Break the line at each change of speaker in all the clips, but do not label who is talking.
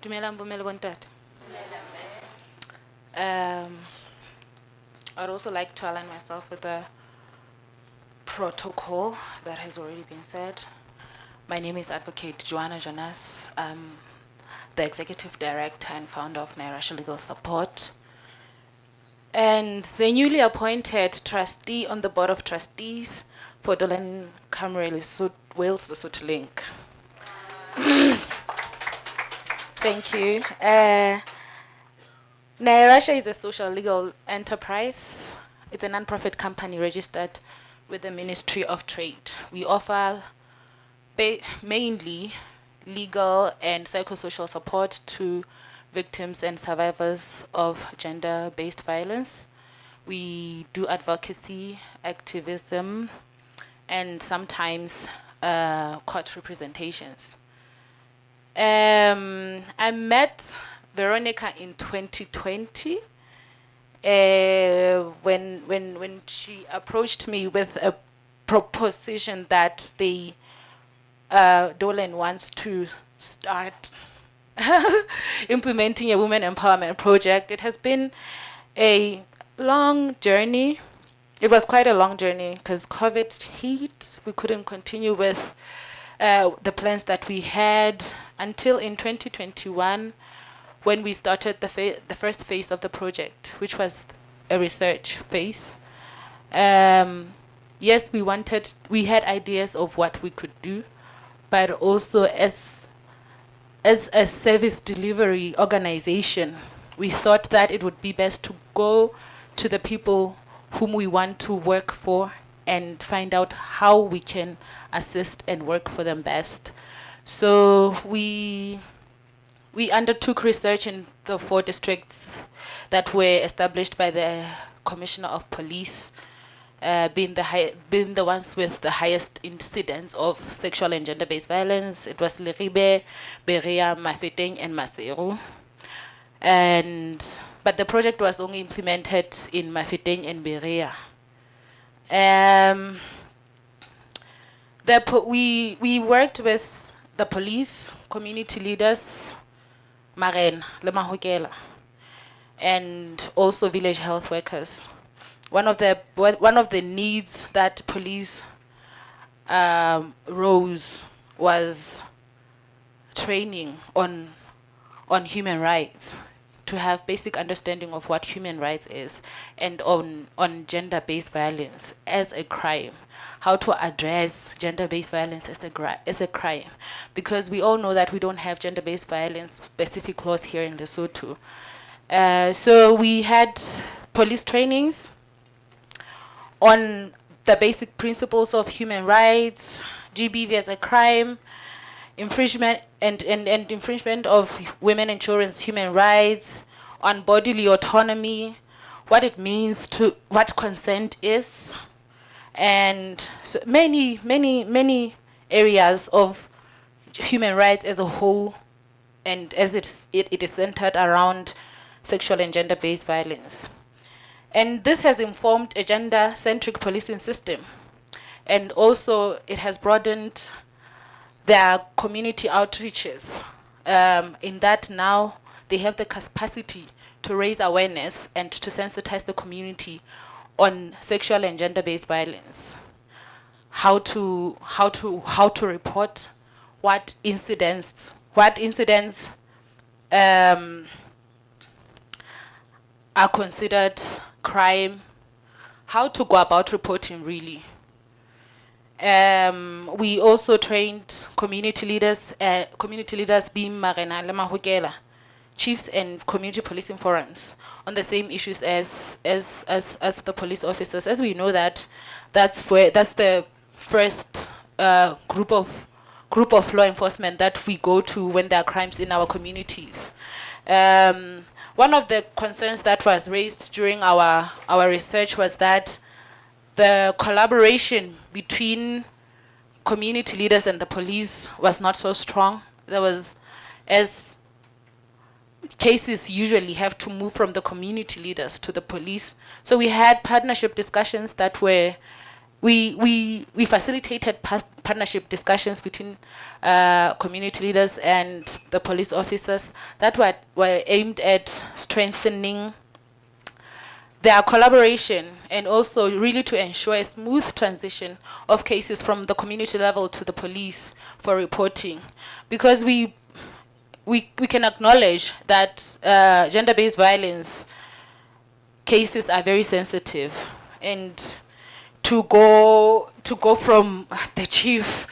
Dumelang bomela bontate. Um, I'd also like to align myself with the protocol that has already been said. My name is Advocate Joanna Jonas. I'm the Executive Director and Founder of Nairasha Legal Support, and the newly appointed trustee on the Board of Trustees for Dolen Cymru Lesotho Link. Thank you. Nairasha is a social legal enterprise. It's a non-profit company registered with the Ministry of Trade. We offer mainly legal and psychosocial support to victims and survivors of gender-based violence. We do advocacy, activism, and sometimes court representations. I met Veronica in 2020 when she approached me with a proposition that they Dolen wants to start implementing a women empowerment project. It has been a long journey. It was quite a long journey because COVID hit. We couldn't continue with the plans that we had until in 2021 when we started the first phase of the project, which was a research phase. Yes, we had ideas of what we could do, but also as a service delivery organization, we thought that it would be best to go to the people whom we want to work for and find out how we can assist and work for them best. So we undertook research in the 4 districts that were established by the Commissioner of Police, being the ones with the highest incidence of sexual and gender-based violence. It was Leribe, Berea, Mafeteng, and Maseru. But the project was only implemented in Mafeteng and Berea. We worked with the police, community leaders, Maren, Le Mahokela, and also village health workers. One of the needs that police rose was training on human rights, to have basic understanding of what human rights is, and on gender-based violence as a crime, how to address gender-based violence as a crime, because we all know that we don't have gender-based violence specific laws here in Lesotho. So we had police trainings on the basic principles of human rights, GBV as a crime, infringement and infringement of women and children's human rights, on bodily autonomy, what it means to, what consent is, and so many areas of human rights as a whole, and as it is centered around sexual and gender-based violence. And this has informed a gender-centric policing system, and also it has broadened their community outreaches, in that now they have the capacity to raise awareness and to sensitize the community on sexual and gender-based violence, how to report, what incidents are considered crime, how to go about reporting really. We also trained community leaders being Marena Le Mahokela, chiefs and community policing forums on the same issues as the police officers, as we know that that's the first group of law enforcement that we go to when there are crimes in our communities. One of the concerns that was raised during our research was that the collaboration between community leaders and the police was not so strong. There was, as cases usually have to move from the community leaders to the police. So we had partnership discussions that were we facilitated partnership discussions between community leaders and the police officers that were aimed at strengthening their collaboration and also really to ensure a smooth transition of cases from the community level to the police for reporting. Because we can acknowledge that gender-based violence cases are very sensitive, and to go from the chief,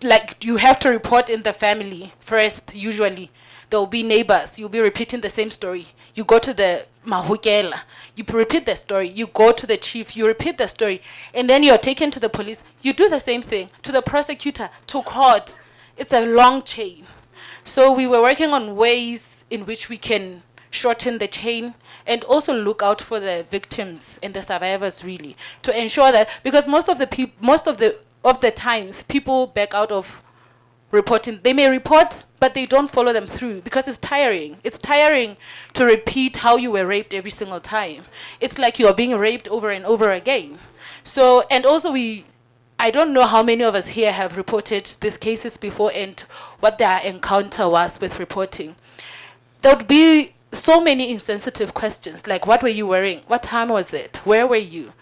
like you have to report in the family first. Usually there will be neighbors, you'll be repeating the same story. You go to the mahukela, you repeat the story. You go to the chief, you repeat the story, and then you're taken to the police, you do the same thing, to the prosecutor, to court. It's a long chain. So we were working on ways in which we can shorten the chain and also look out for the victims and the survivors, really, to ensure that, because most of the times people back out of reporting. They may report, but they don't follow them through because it's tiring. It's tiring to repeat how you were raped every single time. It's like you are being raped over and over again. So, and also I don't know how many of us here have reported these cases before and what their encounter was with reporting. There would be so many insensitive questions, like what were you wearing? What time was it? Where were you?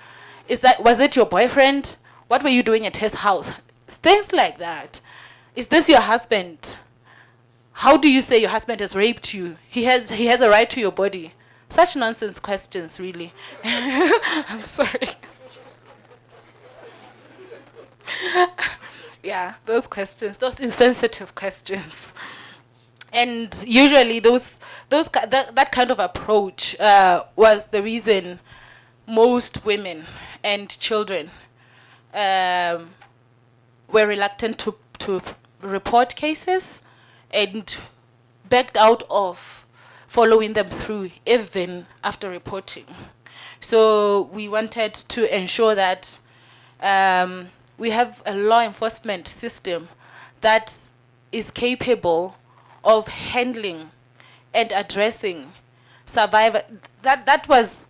Was it your boyfriend? What were you doing at his house? Things like that. Is this your husband? How do you say your husband has raped you? He has a right to your body. Such nonsense questions, really. I'm sorry. Yeah, those questions, those insensitive questions. And usually that kind of approach was the reason most women and children were reluctant to report cases and backed out of following them through even after reporting. So we wanted to ensure that we have a law enforcement system that is capable of handling and addressing survivor. That was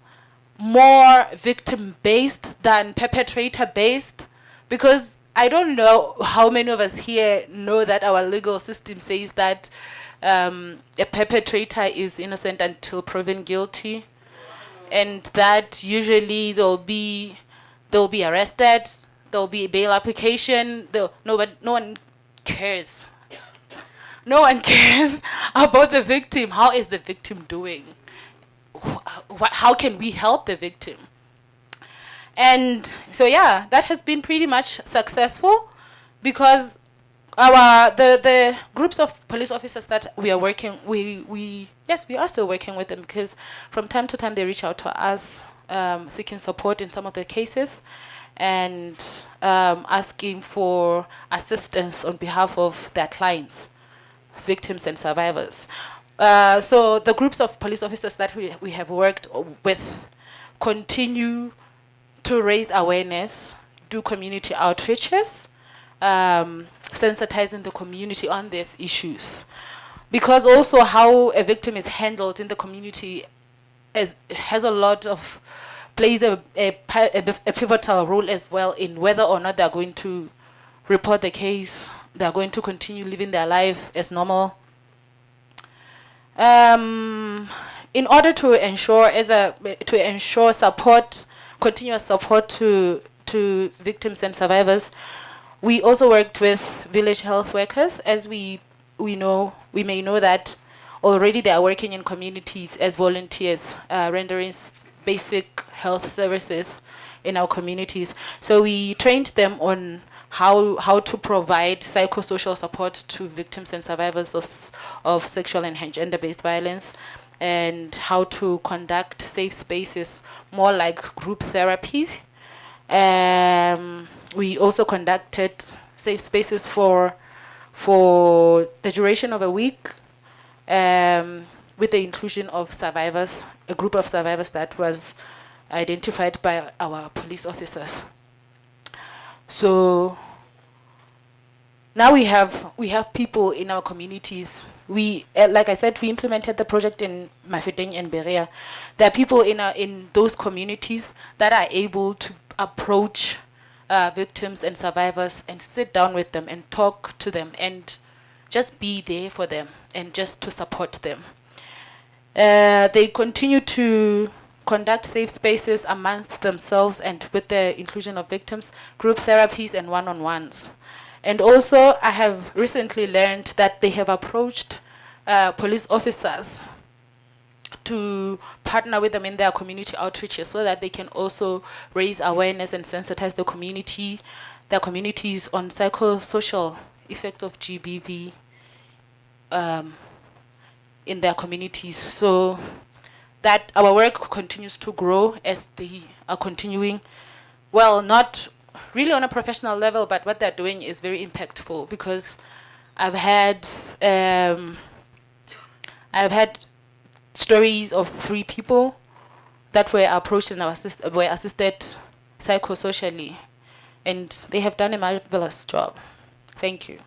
more victim-based than perpetrator-based, because I don't know how many of us here know that our legal system says that a perpetrator is innocent until proven guilty, and that usually they'll be arrested, there'll be a bail application. No one cares. No one cares about the victim. How is the victim doing? How can we help the victim? And so yeah, that has been pretty much successful, because the groups of police officers that we are working, we are still working with them, because from time to time they reach out to us seeking support in some of the cases and asking for assistance on behalf of their clients, victims and survivors. So the groups of police officers that we have worked with continue to raise awareness, do community outreaches, sensitizing the community on these issues. Because also how a victim is handled in the community has a lot of, plays a pivotal role as well in whether or not they're going to report the case, they're going to continue living their life as normal. In order to ensure support, continuous support to victims and survivors, we also worked with village health workers, as we may know that already they are working in communities as volunteers, rendering basic health services in our communities. So we trained them on how to provide psychosocial support to victims and survivors of sexual and gender-based violence, and how to conduct safe spaces, more like group therapy. We also conducted safe spaces for the duration of a week, with the inclusion of survivors, a group of survivors that was identified by our police officers. So now we have people in our communities. We, like I said, we implemented the project in Mafeteng and Berea. There are people in those communities that are able to approach victims and survivors and sit down with them and talk to them and just be there for them and just to support them. They continue to conduct safe spaces amongst themselves and with the inclusion of victims, group therapies and one-on-ones. And also, I have recently learned that they have approached police officers to partner with them in their community outreaches so that they can also raise awareness and sensitize their communities on psychosocial effect of GBV in their communities. So that our work continues to grow as they are continuing, well, not really on a professional level, but what they're doing is very impactful because I've had stories of 3 people that were approached and were assisted psychosocially, and they have done a marvelous job. Thank you.